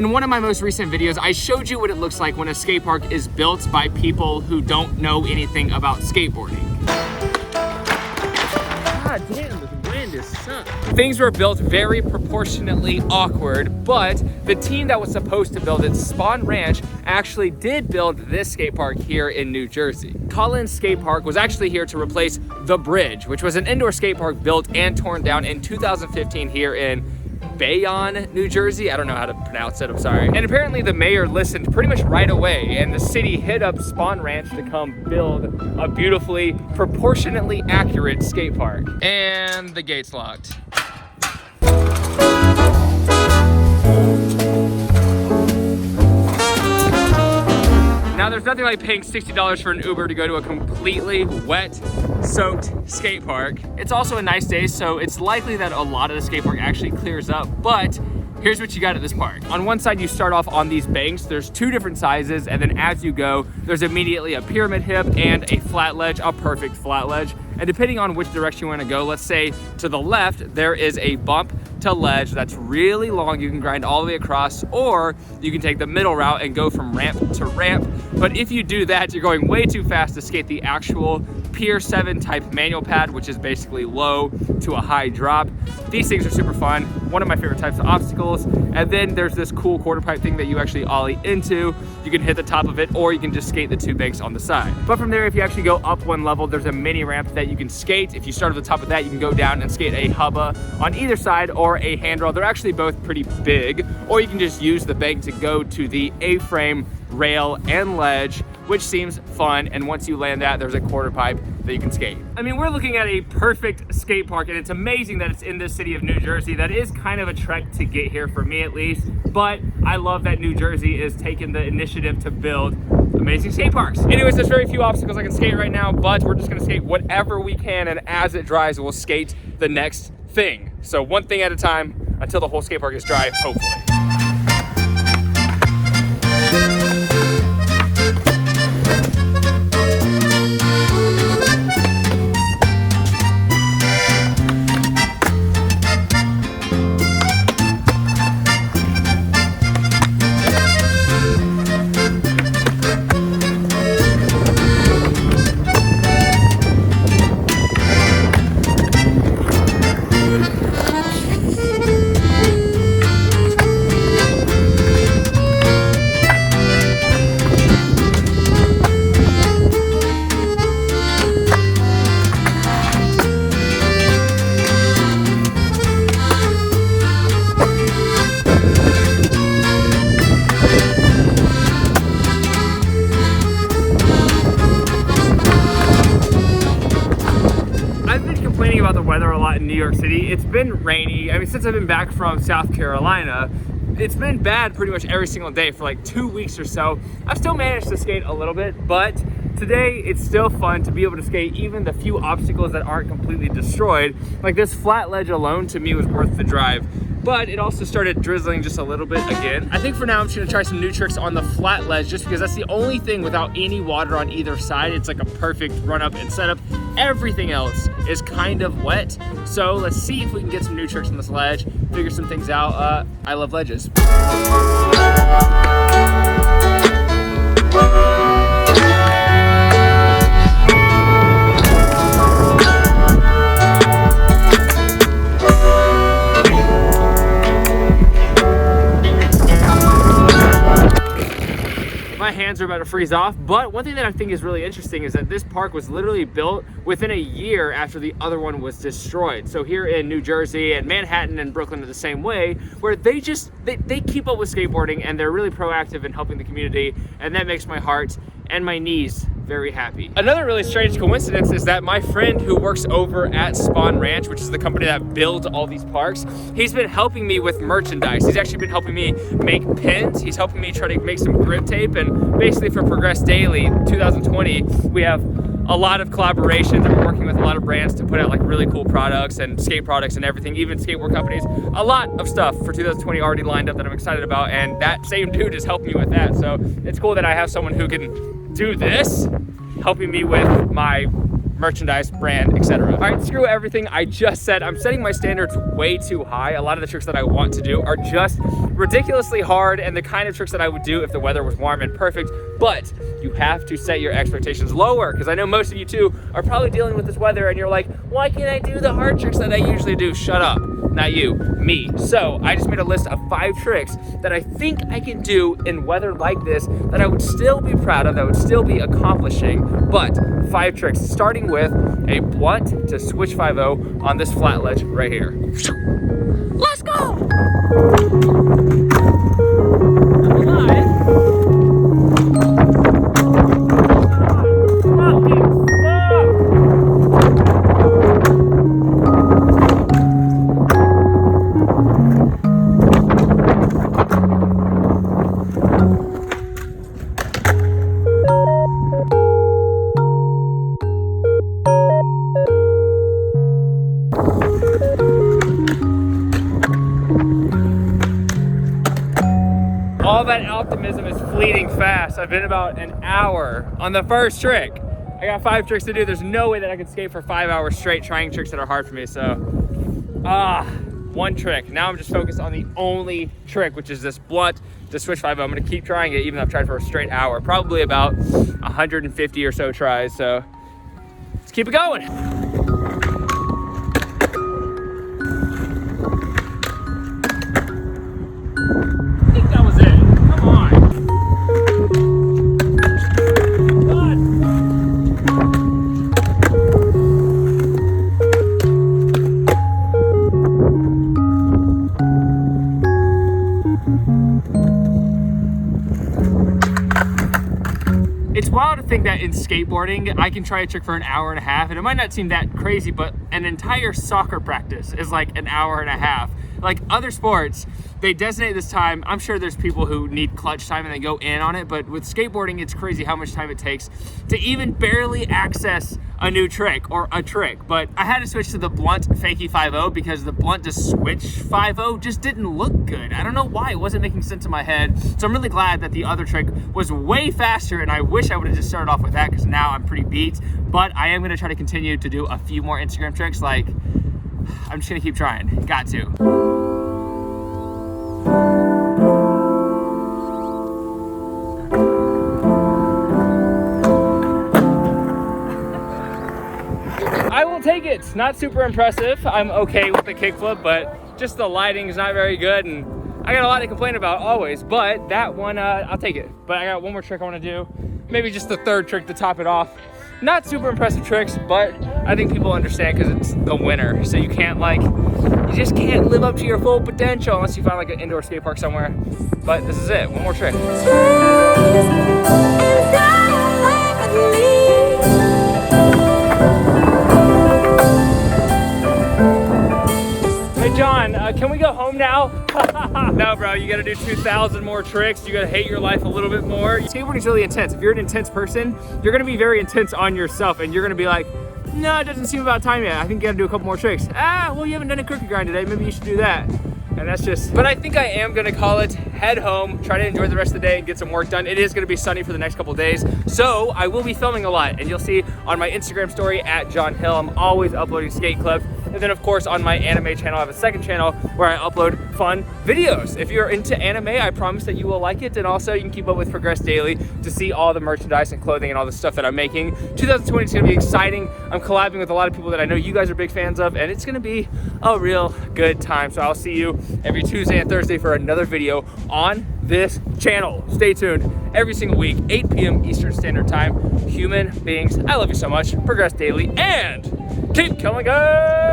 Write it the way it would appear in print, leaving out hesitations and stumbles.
In one of my most recent videos, I showed you what it looks like when a skate park is built by people who don't know anything about skateboarding. God damn, the wind is sucking. Things were built very proportionately awkward, but the team that was supposed to build it, Spawn Ranch, actually did build this skate park here in New Jersey. Collins Skatepark was actually here to replace The Bridge, which was an indoor skate park built and torn down in 2015 here in Bayonne, New Jersey. I don't know how to pronounce it, I'm sorry. And apparently the mayor listened pretty much right away, and the city hit up Spawn Ranch to come build a beautifully, proportionately accurate skate park. And the gate's locked. Now, there's nothing like paying $60 for an Uber to go to a completely wet, soaked skate park. It's also a nice day, so it's likely that a lot of the skate park actually clears up, but here's what you got at this park. On one side, you start off on these banks. There's two different sizes, and then as you go, there's immediately a pyramid hip and a flat ledge, a perfect flat ledge. And depending on which direction you want to go, let's say to the left, there is a bump to ledge that's really long. You can grind all the way across, or you can take the middle route and go from ramp to ramp. But if you do that, you're going way too fast to skate the actual Pier 7 type manual pad, which is basically low to a high drop. These things are super fun. One of my favorite types of obstacles. And then there's this cool quarter pipe thing that you actually ollie into. You can hit the top of it, or you can just skate the two banks on the side. But from there, if you actually go up one level, there's a mini ramp that you can skate. If you start at the top of that, you can go down and skate a hubba on either side, or a handrail. They're actually both pretty big. Or you can just use the bank to go to the A-frame rail and ledge, which seems fun. And once you land that, there's a quarter pipe that you can skate. I mean, we're looking at a perfect skate park, and it's amazing that it's in the city of New Jersey. That is kind of a trek to get here for me, at least, but I love that New Jersey is taking the initiative to build amazing skate parks. Anyways, there's very few obstacles I can skate right now, but we're just gonna skate whatever we can, and as it dries, we'll skate the next thing. So one thing at a time until the whole skate park is dry, hopefully. About the weather a lot in New York City. It's been rainy. I mean, since I've been back from South Carolina, it's been bad pretty much every single day for like 2 weeks or so. I've still managed to skate a little bit, but today it's still fun to be able to skate even the few obstacles that aren't completely destroyed. Like this flat ledge alone to me was worth the drive. But it also started drizzling just a little bit again. I think for now I'm just gonna try some new tricks on the flat ledge, just because that's the only thing without any water on either side. It's like a perfect run up and setup. Everything else is kind of wet. So let's see if we can get some new tricks on this ledge, figure some things out. I love ledges. My hands are about to freeze off, but one thing that I think is really interesting is that this park was literally built within a year after the other one was destroyed. So here in New Jersey and Manhattan and Brooklyn are the same way, where they keep up with skateboarding and they're really proactive in helping the community, and that makes my heart and my knees very happy. Another really strange coincidence is that my friend who works over at Spawn Ranch, which is the company that builds all these parks, he's been helping me with merchandise. He's actually been helping me make pins. He's helping me try to make some grip tape, and basically for Progress Daily 2020, we have a lot of collaborations, and we're working with a lot of brands to put out like really cool products and skate products and everything, even skateboard companies. A lot of stuff for 2020 already lined up that I'm excited about, and that same dude is helping me with that. So it's cool that I have someone who can do this, helping me with my merchandise, brand, etc. All right, screw everything I just said. I'm setting my standards way too high. A lot of the tricks that I want to do are just ridiculously hard and the kind of tricks that I would do if the weather was warm and perfect, but you have to set your expectations lower, because I know most of you too are probably dealing with this weather and you're like, why can't I do the hard tricks that I usually do? Shut up. Not you, me. So I just made a list of 5 tricks that I think I can do in weather like this that I would still be proud of, that would still be accomplishing, but 5 tricks, starting with a blunt to switch 5-0 on this flat ledge right here. Let's go! I'm alive. All that optimism is fleeting fast. I've been about an hour on the first trick. I got 5 tricks to do. There's no way that I could skate for 5 hours straight trying tricks that are hard for me. So, one trick. Now I'm just focused on the only trick, which is this blunt to switch 5-0. I'm gonna keep trying it even though I've tried for a straight hour. Probably about 150 or so tries. So, let's keep it going. It's wild to think that in skateboarding, I can try a trick for an hour and a half, and it might not seem that crazy, but an entire soccer practice is like an hour and a half. Like other sports, they designate this time. I'm sure there's people who need clutch time and they go in on it, but with skateboarding, it's crazy how much time it takes to even barely access a new trick or a trick. But I had to switch to the blunt fakie 5-0 because the blunt to switch 5-0 just didn't look good. I don't know why, it wasn't making sense in my head. So I'm really glad that the other trick was way faster, and I wish I would have just started off with that because now I'm pretty beat. But I am gonna try to continue to do a few more Instagram tricks. Like, I'm just gonna keep trying, got to. I will take it. Not super impressive. I'm okay with the kickflip, but just the lighting is not very good, and I got a lot to complain about always, but that one, I'll take it. But I got one more trick I want to do. Maybe just the third trick to top it off. Not super impressive tricks, but I think people understand because it's the winter. So you can't you just can't live up to your full potential unless you find like an indoor skate park somewhere. But this is it, one more trick. Hey John, can we go home now? No bro, you gotta do 2,000 more tricks. You gotta hate your life a little bit more. Skateboarding is really intense. If you're an intense person, you're gonna be very intense on yourself, and you're gonna be like, no, it doesn't seem about time yet. I think you gotta do a couple more tricks. Well, you haven't done a crooked grind today. Maybe you should do that. And that's just, but I think I am gonna call it, head home, try to enjoy the rest of the day and get some work done. It is gonna be sunny for the next couple of days, so I will be filming a lot, and you'll see on my Instagram story @JohnHill, I'm always uploading skate clips. And then of course on my anime channel, I have a second channel where I upload fun videos. If you're into anime, I promise that you will like it. And also you can keep up with Progress Daily to see all the merchandise and clothing and all the stuff that I'm making. 2020 is gonna be exciting. I'm collabing with a lot of people that I know you guys are big fans of, and it's gonna be a real good time. So I'll see you every Tuesday and Thursday for another video on this channel. Stay tuned every single week, 8 p.m. Eastern Standard Time. Human beings, I love you so much. Progress Daily, and keep killing it.